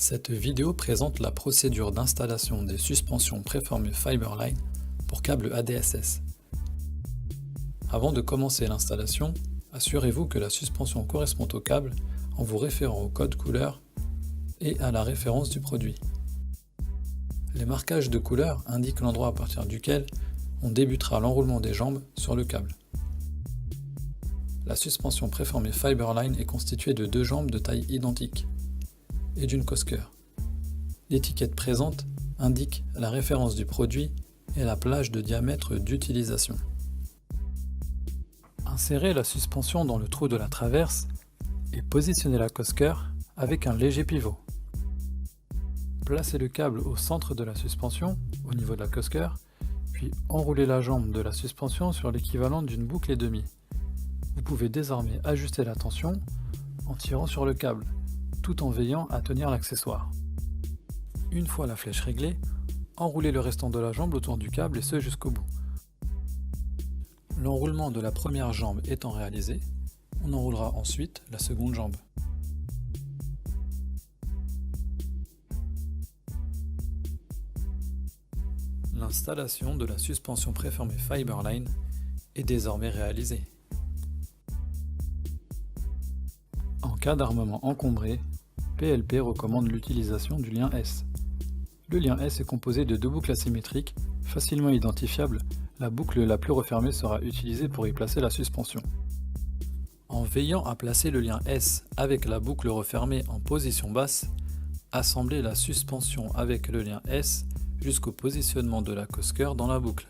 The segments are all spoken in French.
Cette vidéo présente la procédure d'installation des suspensions préformées Fiberline pour câble ADSS. Avant de commencer l'installation, assurez-vous que la suspension correspond au câble en vous référant au code couleur et à la référence du produit. Les marquages de couleur indiquent l'endroit à partir duquel on débutera l'enroulement des jambes sur le câble. La suspension préformée Fiberline est constituée de deux jambes de taille identique et d'une cosquer. L'étiquette présente indique la référence du produit et la plage de diamètre d'utilisation. Insérez la suspension dans le trou de la traverse et positionnez la cosquer avec un léger pivot. Placez le câble au centre de la suspension, au niveau de la cosquer, puis enroulez la jambe de la suspension sur l'équivalent d'une boucle et demie. Vous pouvez désormais ajuster la tension en tirant sur le câble, tout en veillant à tenir l'accessoire. Une fois la flèche réglée, enroulez le restant de la jambe autour du câble et ce jusqu'au bout. L'enroulement de la première jambe étant réalisé, on enroulera ensuite la seconde jambe. L'installation de la suspension préformée Fiberline est désormais réalisée. En cas d'armement encombré, PLP recommande l'utilisation du lien S. Le lien S est composé de deux boucles asymétriques, facilement identifiables. La boucle la plus refermée sera utilisée pour y placer la suspension. En veillant à placer le lien S avec la boucle refermée en position basse, assemblez la suspension avec le lien S jusqu'au positionnement de la cosquer dans la boucle.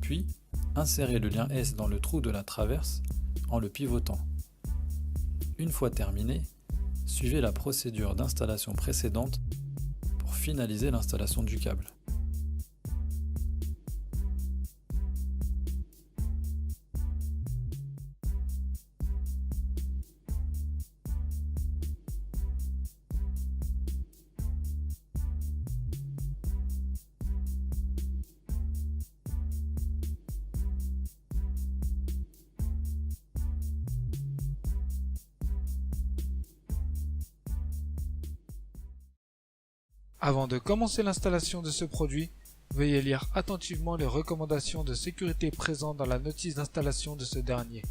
Puis, insérez le lien S dans le trou de la traverse en le pivotant. Une fois terminé, suivez la procédure d'installation précédente pour finaliser l'installation du câble. Avant de commencer l'installation de ce produit, veuillez lire attentivement les recommandations de sécurité présentes dans la notice d'installation de ce dernier.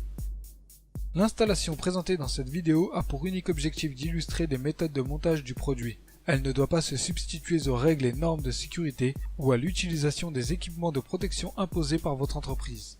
L'installation présentée dans cette vidéo a pour unique objectif d'illustrer des méthodes de montage du produit. Elle ne doit pas se substituer aux règles et normes de sécurité ou à l'utilisation des équipements de protection imposés par votre entreprise.